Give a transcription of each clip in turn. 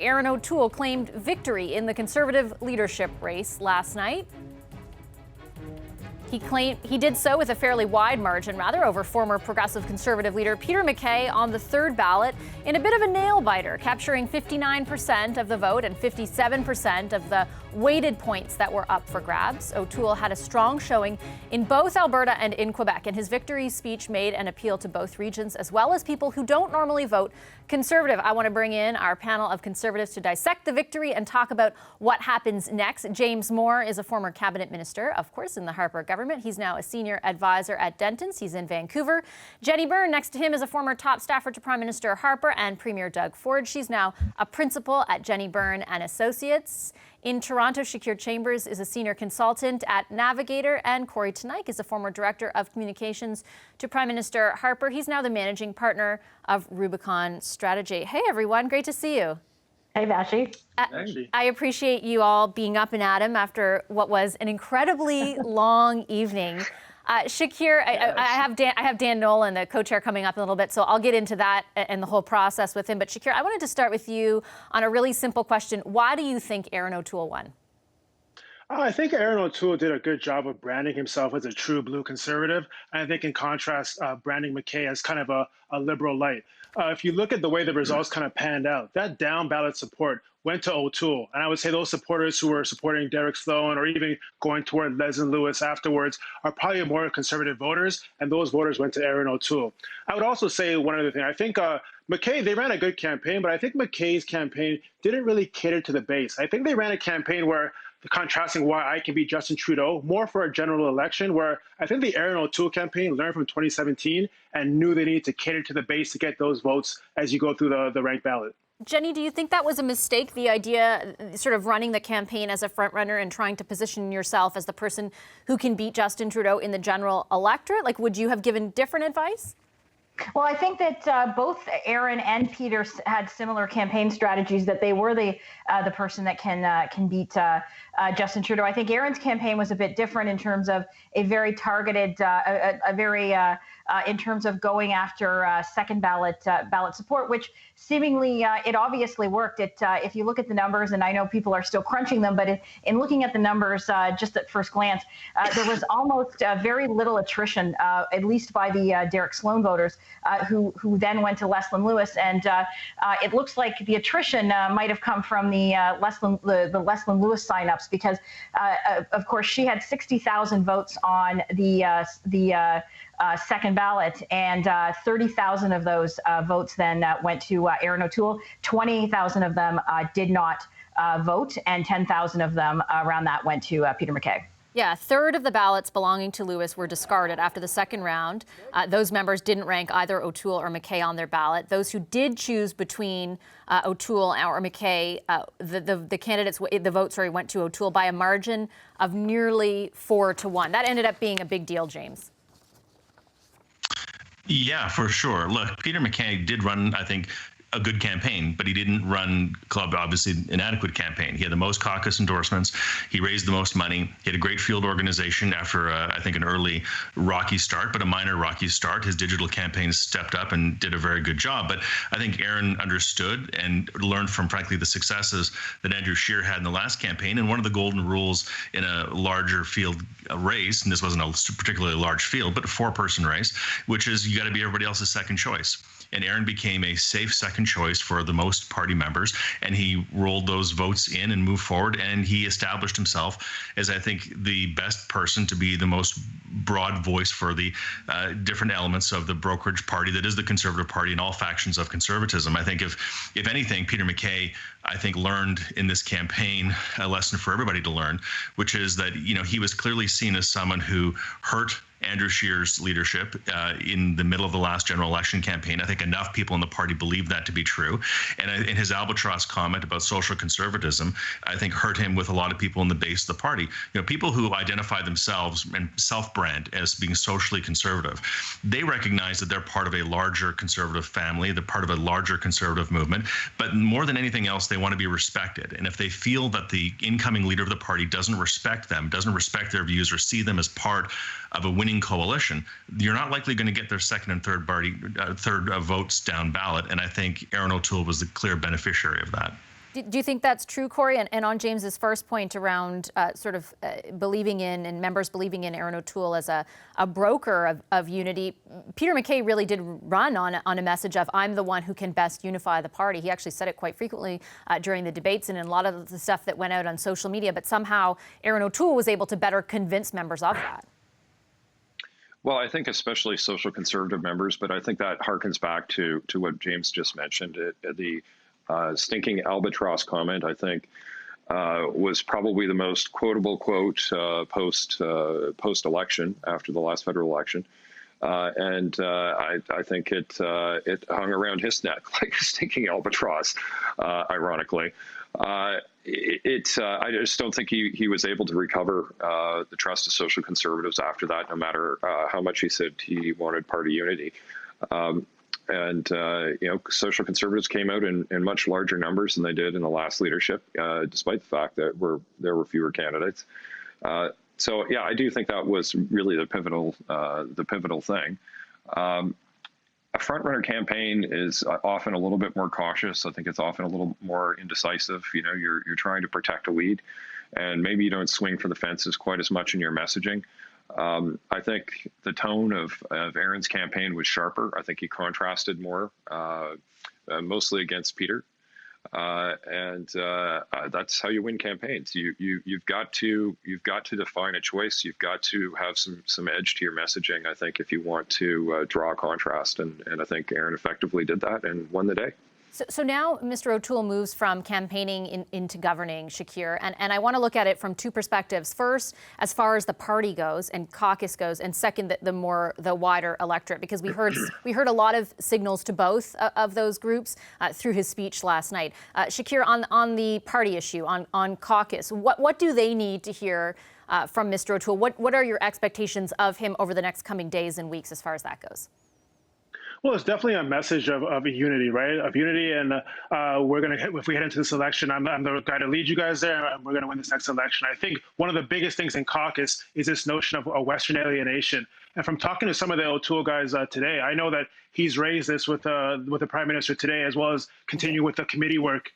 Erin O'Toole claimed victory in the Conservative leadership race last night. He did so with a fairly wide margin, over former Progressive Conservative leader Peter MacKay on the third ballot in a bit of a nail-biter, capturing 59% of the vote and 57% of the weighted points that were up for grabs. O'Toole had a strong showing in both Alberta and in Quebec, and his victory speech made an appeal to both regions, as well as people who don't normally vote Conservative. I want to bring in our panel of Conservatives to dissect the victory and talk about what happens next. James Moore is a former cabinet minister, of course, in the Harper government. He's now a senior advisor at Dentons. He's in Vancouver. Jenny Byrne, next to him, is a former top staffer to Prime Minister Harper and Premier Doug Ford. She's now a principal at Jenny Byrne and Associates. In Toronto, Shakir Chambers is a senior consultant at Navigator, and Corey Tenaik is a former director of communications to Prime Minister Harper. He's now the managing partner of Rubicon Strategy. Hey, everyone. Great to see you. Hey, Vashi. I appreciate you all being up and at 'em after what was an incredibly long evening. Shakir, yes. I have Dan Nolan, the co-chair, coming up in a little bit, so I'll get into that and the whole process with him. But Shakir, I wanted to start with you on a really simple question. Why do you think Erin O'Toole won? I think Erin O'Toole did a good job of branding himself as a true blue conservative. And I think in contrast, branding MacKay as kind of a liberal light. If you look at the way the results kind of panned out, that down ballot support went to O'Toole. And I would say those supporters who were supporting Derek Sloan or even going toward Leslyn Lewis afterwards are probably more conservative voters. And those voters went to Erin O'Toole. I would also say one other thing. I think MacKay, they ran a good campaign, but I think MacKay's campaign didn't really cater to the base. I think they ran a campaign where contrasting why I can beat Justin Trudeau, more for a general election, where I think the Erin O'Toole campaign learned from 2017 and knew they needed to cater to the base to get those votes as you go through the ranked ballot. Jenny, do you think that was a mistake, the idea, sort of running the campaign as a front runner and trying to position yourself as the person who can beat Justin Trudeau in the general electorate? Like, would you have given different advice? Well, I think that both Erin and Peter had similar campaign strategies, that they were the person that can beat Justin Trudeau. I think Erin's campaign was a bit different in terms of a very targeted, in terms of going after second ballot support, which seemingly it obviously worked. If you look at the numbers, and I know people are still crunching them, but in looking at the numbers just at first glance, there was almost very little attrition, at least by the Derek Sloan voters, who then went to Leslyn Lewis, and it looks like the attrition might have come from the Leslyn Lewis signups, because of course she had 60,000 votes on the second ballot, and 30,000 of those votes then went to Erin O'Toole. 20,000 of them did not vote, and 10,000 of them around that went to Peter MacKay. Yeah, a third of the ballots belonging to Lewis were discarded after the second round. Those members didn't rank either O'Toole or MacKay on their ballot. Those who did choose between O'Toole or MacKay, the candidates, the vote, went to O'Toole by a margin of nearly 4-1. That ended up being a big deal, James. Yeah, for sure. Look, Peter MacKay did run, I think, a good campaign, but he didn't run Club, obviously, an adequate campaign. He had the most caucus endorsements. He raised the most money. He had a great field organization after, I think, an early rocky start, but a minor rocky start. His digital campaign stepped up and did a very good job. But I think Erin understood and learned from, frankly, the successes that Andrew Scheer had in the last campaign. And one of the golden rules in a larger field race, and this wasn't a particularly large field, but a 4-person race, which is you got to be everybody else's second choice. And Erin became a safe second choice for the most party members, and he rolled those votes in and moved forward, and he established himself as, I think, the best person to be the most broad voice for the different elements of the brokerage party that is the Conservative Party and all factions of conservatism. I think if anything, Peter MacKay, I think, learned in this campaign a lesson for everybody to learn, which is that, he was clearly seen as someone who hurt Andrew Scheer's leadership in the middle of the last general election campaign. I think enough people in the party believe that to be true. And in his albatross comment about social conservatism, I think hurt him with a lot of people in the base of the party. People who identify themselves and self-brand as being socially conservative, they recognize that they're part of a larger conservative family, they're part of a larger conservative movement. But more than anything else, they want to be respected. And if they feel that the incoming leader of the party doesn't respect them, doesn't respect their views, or see them as part of a winning coalition, you're not likely going to get their second and third votes down ballot. And I think Erin O'Toole was the clear beneficiary of that. Do you think that's true, Corey? And on James's first point around believing in and members believing in Erin O'Toole as a broker of unity, Peter MacKay really did run on a message of I'm the one who can best unify the party. He actually said it quite frequently during the debates and in a lot of the stuff that went out on social media. But somehow Erin O'Toole was able to better convince members of that. Well, I think especially social conservative members, but I think that harkens back to what James just mentioned. The stinking albatross comment, I think, was probably the most quotable quote post-election after the last federal election. And I think it hung around his neck like a stinking albatross, ironically. I just don't think he was able to recover the trust of social conservatives after that, no matter how much he said he wanted party unity. Social conservatives came out in much larger numbers than they did in the last leadership, despite the fact that there were fewer candidates. So yeah, I do think that was really the pivotal thing. A front-runner campaign is often a little bit more cautious. I think it's often a little more indecisive. You know, you're trying to protect a lead, and maybe you don't swing for the fences quite as much in your messaging. I think the tone of Erin's campaign was sharper. I think he contrasted more, mostly against Peter. That's how you win campaigns. You've got to define a choice. You've got to have some edge to your messaging, I think, if you want to draw a contrast. And I think Erin effectively did that and won the day. So now Mr. O'Toole moves from campaigning into governing, Shakir, and I want to look at it from two perspectives. First, as far as the party goes and caucus goes, and second, the wider electorate, because we heard a lot of signals to both of those groups through his speech last night. Shakir, on the party issue, on caucus, what do they need to hear from Mr. O'Toole? What are your expectations of him over the next coming days and weeks as far as that goes? Well, it's definitely a message of unity, right? Of unity, and if we head into this election, I'm the guy to lead you guys there, and we're going to win this next election. I think one of the biggest things in caucus is this notion of a Western alienation. And from talking to some of the O'Toole guys today, I know that he's raised this with the Prime Minister today, as well as continue with the committee work,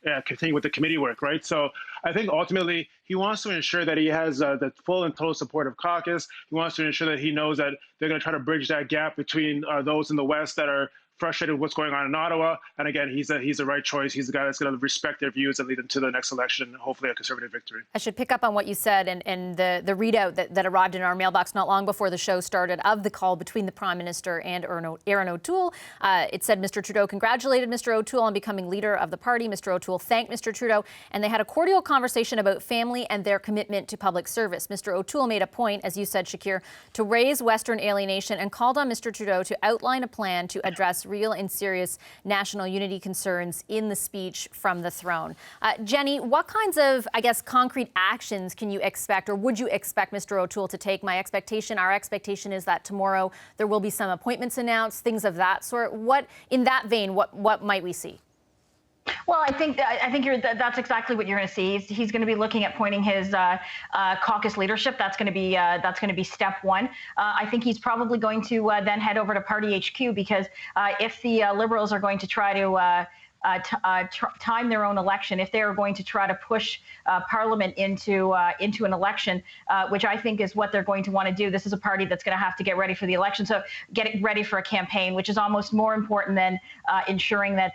right? So I think ultimately he wants to ensure that he has the full and total support of caucus. He wants to ensure that he knows that they're going to try to bridge that gap between those in the West that are frustrated with what's going on in Ottawa. And again, he's the right choice. He's the guy that's going to respect their views and lead them to the next election and hopefully a Conservative victory. I should pick up on what you said and the readout that arrived in our mailbox not long before the show started of the call between the Prime Minister and Erin O'Toole. It said Mr. Trudeau congratulated Mr. O'Toole on becoming leader of the party. Mr. O'Toole thanked Mr. Trudeau, and they had a cordial conversation about family and their commitment to public service. Mr. O'Toole made a point, as you said, Shakir, to raise Western alienation and called on Mr. Trudeau to outline a plan to address real and serious national unity concerns in the speech from the throne. Jenny, what kinds of, concrete actions can you expect or would you expect Mr. O'Toole to take? Our expectation is that tomorrow there will be some appointments announced, things of that sort. In that vein, what might we see? Well, I think that's exactly what you're going to see. He's going to be looking at appointing his caucus leadership. That's going to be step one. I think he's probably going to then head over to Party HQ because if the Liberals are going to try to time their own election, if they are going to try to push Parliament into an election, which I think is what they're going to want to do. This is a party that's going to have to get ready for the election, so getting ready for a campaign, which is almost more important than ensuring that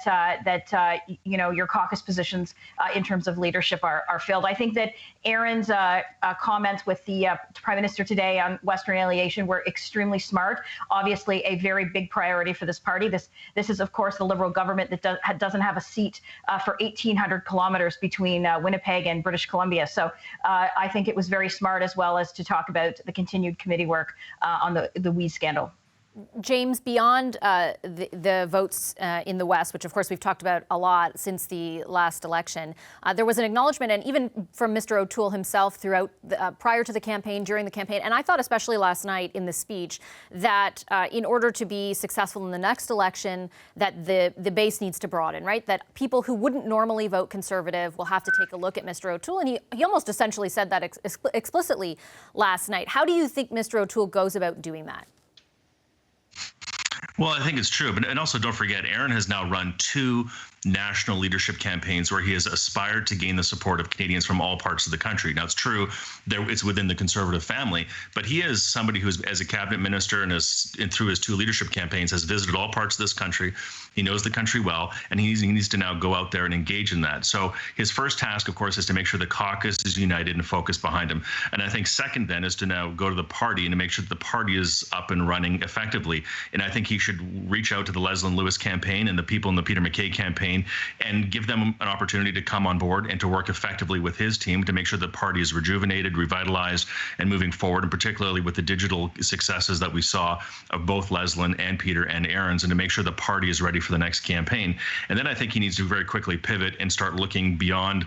your caucus positions in terms of leadership are filled. I think that Erin's comments with the Prime Minister today on Western alienation were extremely smart. Obviously, a very big priority for this party. This is, of course, the Liberal government that doesn't have a seat for 1,800 kilometers between Winnipeg and British Columbia. So I think it was very smart, as well as to talk about the continued committee work on the Wheeze scandal. James, beyond the votes in the West, which of course we've talked about a lot since the last election, there was an acknowledgement, and even from Mr. O'Toole himself throughout prior to the campaign, during the campaign, and I thought especially last night in the speech, that in order to be successful in the next election, that the base needs to broaden, right? That people who wouldn't normally vote Conservative will have to take a look at Mr. O'Toole, and he almost essentially said that explicitly last night. How do you think Mr. O'Toole goes about doing that? Well, I think it's true. And also don't forget, Erin has now run two national leadership campaigns where he has aspired to gain the support of Canadians from all parts of the country. Now, it's true that it's within the Conservative family, but he is somebody who's, as a cabinet minister and through his 2 leadership campaigns, has visited all parts of this country. He knows the country well, and he needs to now go out there and engage in that. So his first task, of course, is to make sure the caucus is united and focused behind him. And I think second then is to now go to the party and to make sure that the party is up and running effectively. And I think he should reach out to the Leslyn Lewis campaign and the people in the Peter MacKay campaign and give them an opportunity to come on board and to work effectively with his team to make sure the party is rejuvenated, revitalized, and moving forward, and particularly with the digital successes that we saw of both Leslyn and Peter and Erin's, and to make sure the party is ready for the next campaign. And then I think he needs to very quickly pivot and start looking beyond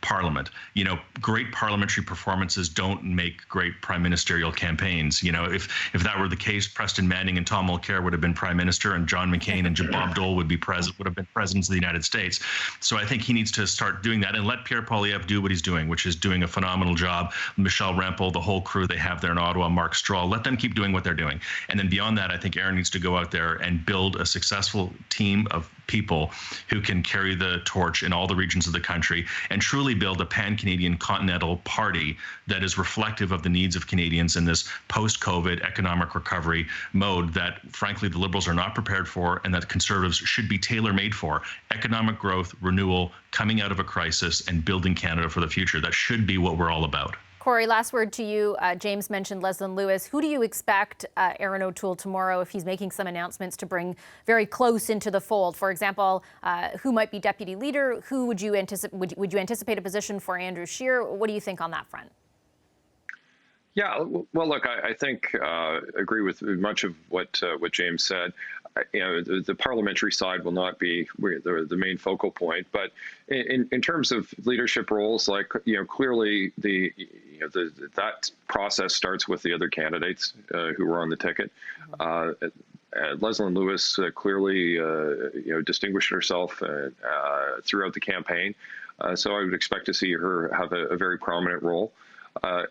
Parliament. You know, great parliamentary performances don't make great prime ministerial campaigns. You know, if that were the case, Preston Manning and Tom Mulcair would have been prime minister, and John McCain and Bob Dole would have been presidents of the United States. So I think he needs to start doing that and let Pierre Poilievre do what he's doing, which is doing a phenomenal job. Michelle Rempel, the whole crew they have there in Ottawa, Mark Strahl, let them keep doing what they're doing. And then beyond that, I think Erin needs to go out there and build a successful team of people who can carry the torch in all the regions of the country and truly build a pan-Canadian continental party that is reflective of the needs of Canadians in this post-COVID economic recovery mode that, frankly, the Liberals are not prepared for and that Conservatives should be tailor-made for. Economic growth, renewal, coming out of a crisis, and building Canada for the future. That should be what we're all about. Corey, last word to you. James mentioned Leslyn Lewis. Who do you expect Erin O'Toole tomorrow if he's making some announcements to bring very close into the fold? For example, who might be deputy leader? Who would you anticipate? Would you anticipate a position for Andrew Scheer? What do you think on that front? Yeah, well, look, I think agree with much of what James said. You know, the parliamentary side will not be the main focal point, but in terms of leadership roles, like, you know, clearly that process starts with the other candidates who were on the ticket. Leslyn Lewis clearly, distinguished herself throughout the campaign, so I would expect to see her have a very prominent role.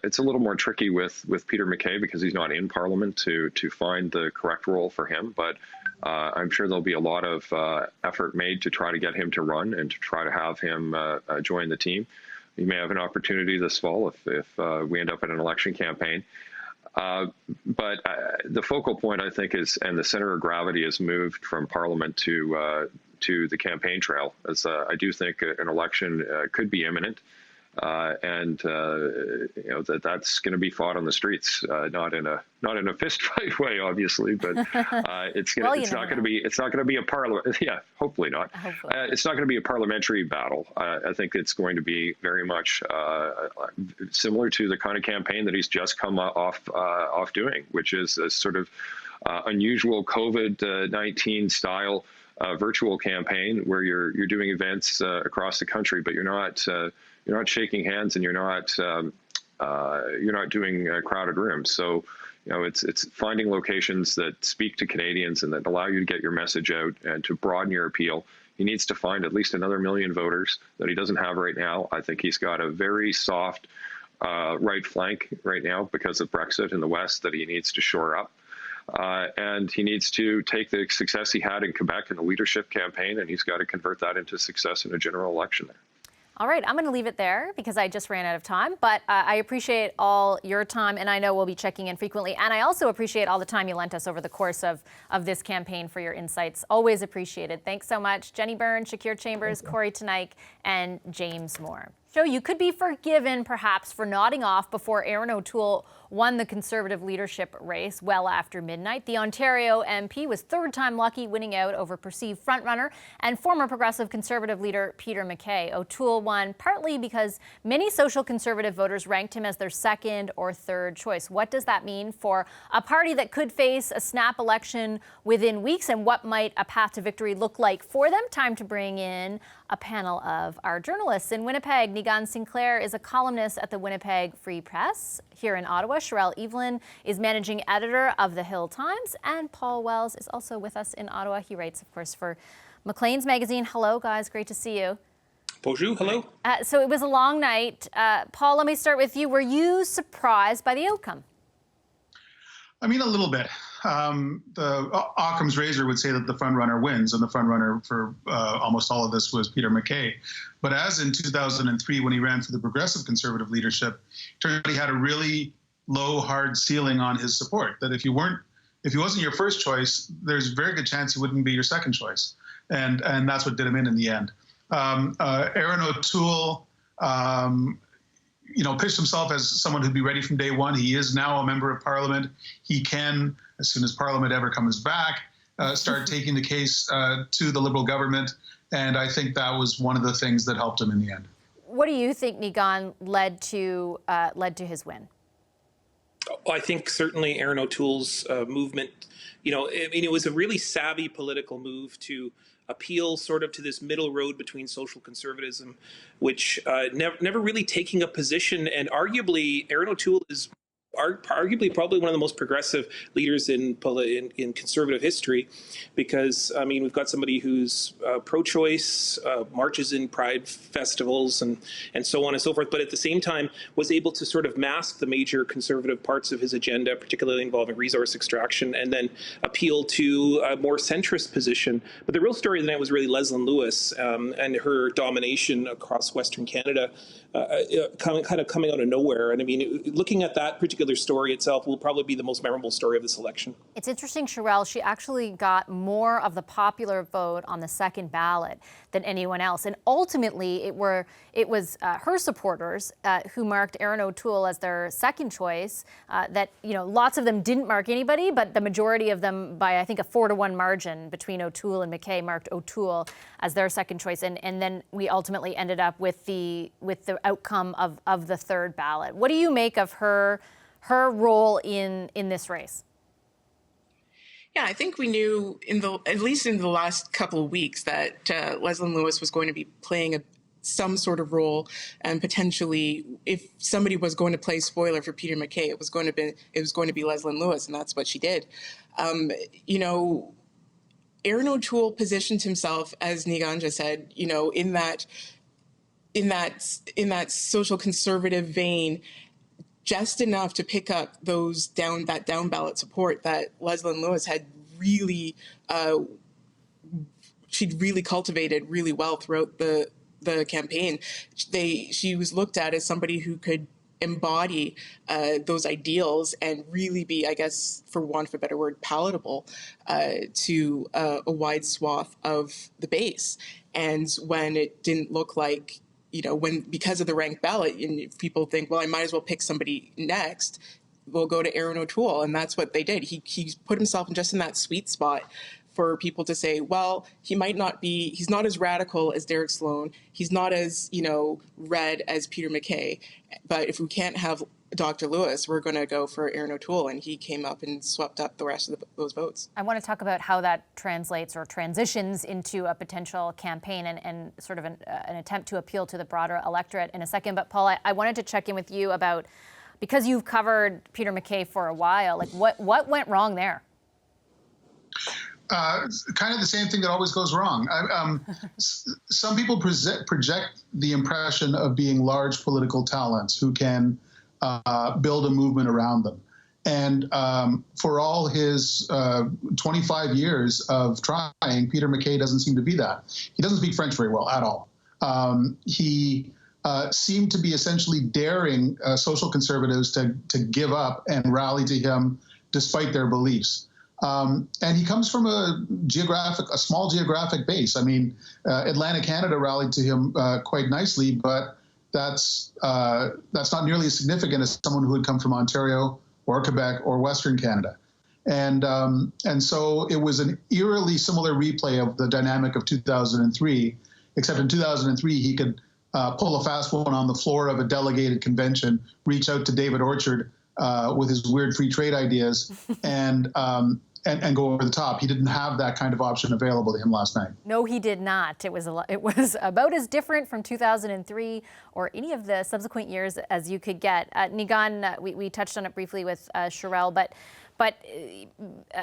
It's a little more tricky with Peter MacKay because he's not in Parliament to find the correct role for him, but I'm sure there'll be a lot of effort made to try to get him to run and to try to have him join the team. He may have an opportunity this fall if we end up in an election campaign. But the focal point, I think, is, and the center of gravity has moved from Parliament to the campaign trail, as I do think an election could be imminent. That's going to be fought on the streets, not in a fist fight way, obviously, but it's not going to be a parliament. Yeah, hopefully not. It's not going to be a parliamentary battle. I think it's going to be very much similar to the kind of campaign that he's just come off doing, which is a sort of unusual COVID-19 style virtual campaign where you're doing events across the country, but you're not shaking hands and you're not doing crowded rooms. So, you know, it's finding locations that speak to Canadians and that allow you to get your message out and to broaden your appeal. He needs to find at least another million voters that he doesn't have right now. I think he's got a very soft right flank right now because of Brexit in the West that he needs to shore up. And he needs to take the success he had in Quebec in the leadership campaign, and he's got to convert that into success in a general election there. All right, I'm going to leave it there because I just ran out of time, but I appreciate all your time, and I know we'll be checking in frequently. And I also appreciate all the time you lent us over the course of this campaign for your insights. Always appreciated. Thanks so much. Jenny Byrne, Shakir Chambers, Corey Tenike, and James Moore. So you could be forgiven, perhaps, for nodding off before Erin O'Toole won the Conservative leadership race well after midnight. The Ontario MP was third-time lucky, winning out over perceived frontrunner and former Progressive Conservative leader Peter MacKay. O'Toole won partly because many social conservative voters ranked him as their second or third choice. What does that mean for a party that could face a snap election within weeks, and what might a path to victory look like for them? Time to bring in a panel of our journalists in Winnipeg. Nigan Sinclair is a columnist at the Winnipeg Free Press. Here in Ottawa, Sherelle Evelyn is managing editor of the Hill Times, and Paul Wells is also with us in Ottawa. He writes, of course, for Maclean's Magazine. Hello, guys. Great to see you. Bonjour. Hello. So it was a long night. Paul, let me start with you. Were you surprised by the outcome? I mean, a little bit. Occam's razor would say that the front runner wins, and the front runner for almost all of this was Peter MacKay. But as in 2003, when he ran for the Progressive Conservative leadership, turned out he had a really low, hard ceiling on his support. That if he wasn't your first choice, there's a very good chance he wouldn't be your second choice, and that's what did him in the end. Erin O'Toole, pitched himself as someone who'd be ready from day one. He is now a member of Parliament. He can, as soon as Parliament ever comes back, start taking the case to the Liberal government. And I think that was one of the things that helped him in the end. What do you think, Nigan, led to his win? I think certainly Erin O'Toole's movement, it was a really savvy political move to appeal sort of to this middle road between social conservatism, which never really taking a position. And arguably, Erin O'Toole is arguably probably one of the most progressive leaders in conservative history, because we've got somebody who's pro-choice, marches in pride festivals and so on and so forth, but at the same time was able to sort of mask the major conservative parts of his agenda, particularly involving resource extraction, and then appeal to a more centrist position. But the real story of the night was really Leslyn Lewis and her domination across Western Canada, coming out of nowhere. And looking at that particular story itself will probably be the most memorable story of this election. It's interesting, Sherelle, she actually got more of the popular vote on the second ballot than anyone else. And ultimately, it was her supporters who marked Erin O'Toole as their second choice. Lots of them didn't mark anybody, but the majority of them, by I think a 4-to-1 margin between O'Toole and MacKay, marked O'Toole as their second choice. And then we ultimately ended up with the outcome of the third ballot. What do you make of her role in this race? Yeah, I think we knew at least in the last couple of weeks that Leslyn Lewis was going to be playing some sort of role, and potentially, if somebody was going to play spoiler for Peter MacKay, it was going to be Leslyn Lewis, and that's what she did. Erin O'Toole positioned himself, as Nigan just said, in that social conservative vein, just enough to pick up that down ballot support that Leslyn Lewis had she'd really cultivated really well throughout the campaign. She was looked at as somebody who could embody those ideals and really be, I guess, for want of a better word, palatable to a wide swath of the base. And when it didn't look like, because of the ranked ballot, and people think, well, I might as well pick somebody next, we'll go to Erin O'Toole. And that's what they did. He put himself just in that sweet spot for people to say, well, he's not as radical as Derek Sloan. He's not as, red as Peter MacKay. But if we can't have Dr. Lewis, we're going to go for Erin O'Toole. And he came up and swept up the rest of those votes. I want to talk about how that translates or transitions into a potential campaign and sort of an attempt to appeal to the broader electorate in a second. But Paul, I wanted to check in with you about, because you've covered Peter MacKay for a while, like what went wrong there? Kind of the same thing that always goes wrong. Some people project the impression of being large political talents who can build a movement around them. And for all his 25 years of trying, Peter MacKay doesn't seem to be that. He doesn't speak French very well at all. He seemed to be essentially daring social conservatives to give up and rally to him despite their beliefs. And he comes from a small geographic base. Atlantic Canada rallied to him quite nicely, but that's not nearly as significant as someone who had come from Ontario or Quebec or Western Canada. And so it was an eerily similar replay of the dynamic of 2003, except in 2003 he could pull a fast one on the floor of a delegated convention, reach out to David Orchard with his weird free trade ideas, and go over the top. He didn't have that kind of option available to him last night. No, he did not. It was about as different from 2003 or any of the subsequent years as you could get. Nigan, we touched on it briefly with Sherelle, but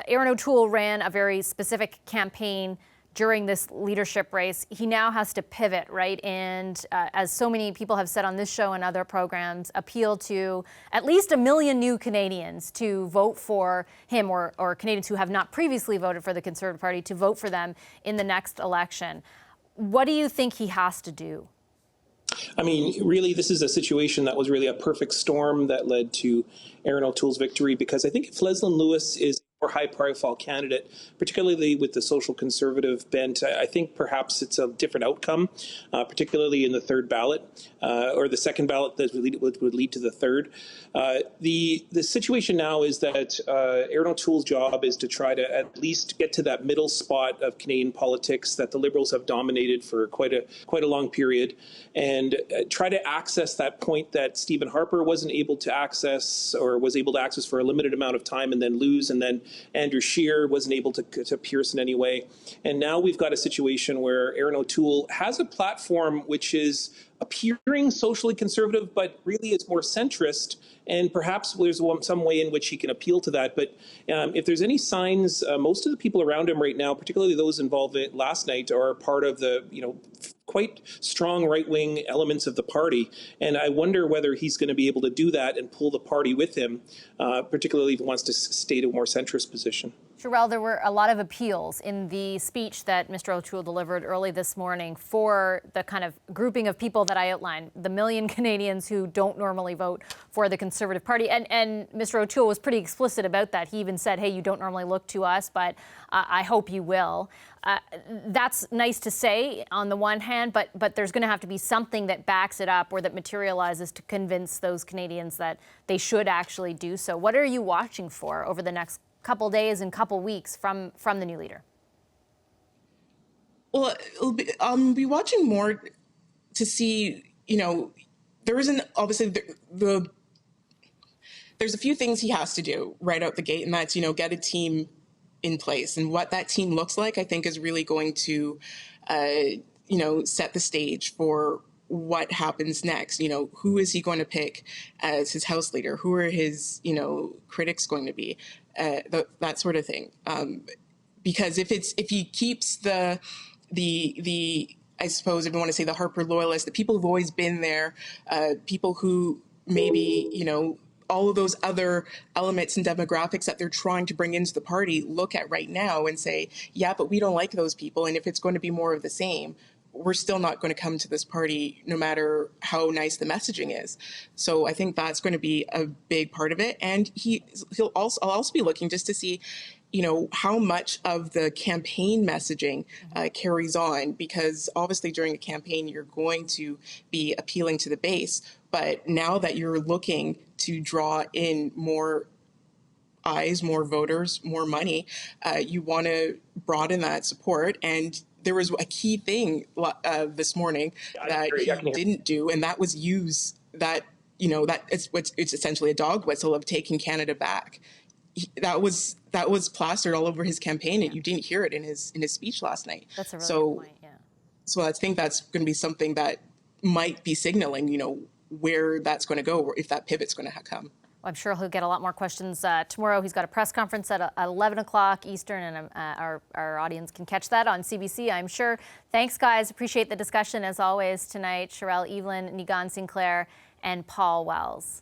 Erin O'Toole ran a very specific campaign during this leadership race, he now has to pivot, right? And as so many people have said on this show and other programs, appeal to at least 1 million new Canadians to vote for him, or Canadians who have not previously voted for the Conservative Party to vote for them in the next election. What do you think he has to do? I mean, really, this is a situation that was really a perfect storm that led to Erin O'Toole's victory, because I think if Leslyn Lewis is a more high-profile candidate, particularly with the social conservative bent, I think perhaps it's a different outcome, particularly in the third ballot, or the second ballot that would lead to the third. The situation now is that Erin O'Toole's job is to try to at least get to that middle spot of Canadian politics that the Liberals have dominated for quite a long period, and try to access that point that Stephen Harper wasn't able to access, or was able to access for a limited amount of time and then lose, and then Andrew Scheer wasn't able to pierce in any way. And now we've got a situation where Erin O'Toole has a platform which is appearing socially conservative, but really is more centrist, and perhaps there's some way in which he can appeal to that. But if there's any signs, most of the people around him right now, particularly those involved in it last night, are part of the quite strong right-wing elements of the party. And I wonder whether he's going to be able to do that and pull the party with him, particularly if he wants to stay to a more centrist position. Sherelle, there were a lot of appeals in the speech that Mr. O'Toole delivered early this morning for the kind of grouping of people that I outlined, the 1 million Canadians who don't normally vote for the Conservative Party. And Mr. O'Toole was pretty explicit about that. He even said, hey, you don't normally look to us, but I hope you will. That's nice to say on the one hand, but there's going to have to be something that backs it up or that materializes to convince those Canadians that they should actually do so. What are you watching for over the next couple days and couple weeks from the new leader? Well, I'll be watching more to see, there isn't obviously there's a few things he has to do right out the gate, and that's, get a team in place. And what that team looks like, I think, is really going to, set the stage for what happens next. Who is he going to pick as his House leader? Who are his, critics going to be? That sort of thing. Because if he keeps the I suppose if you want to say the Harper loyalists, the people who've always been there, people who maybe, all of those other elements and demographics that they're trying to bring into the party look at right now and say, yeah, but we don't like those people. And if it's going to be more of the same, we're still not going to come to this party no matter how nice the messaging is. So I think that's going to be a big part of it. And I'll also be looking just to see, how much of the campaign messaging carries on, because obviously during a campaign, you're going to be appealing to the base. But now that you're looking to draw in more eyes, more voters, more money, you want to broaden that support. And there was a key thing this morning that he didn't do, and that was use that, it's essentially a dog whistle of taking Canada back. That was plastered all over his campaign, and you didn't hear it in his speech last night. That's a really good point, yeah. So I think that's going to be something that might be signaling, where that's going to go, or if that pivot's going to come. Well, I'm sure he'll get a lot more questions tomorrow. He's got a press conference at 11 o'clock Eastern, and our audience can catch that on CBC, I'm sure. Thanks, guys. Appreciate the discussion, as always, tonight. Sherelle Evelyn, Nigan Sinclair, and Paul Wells.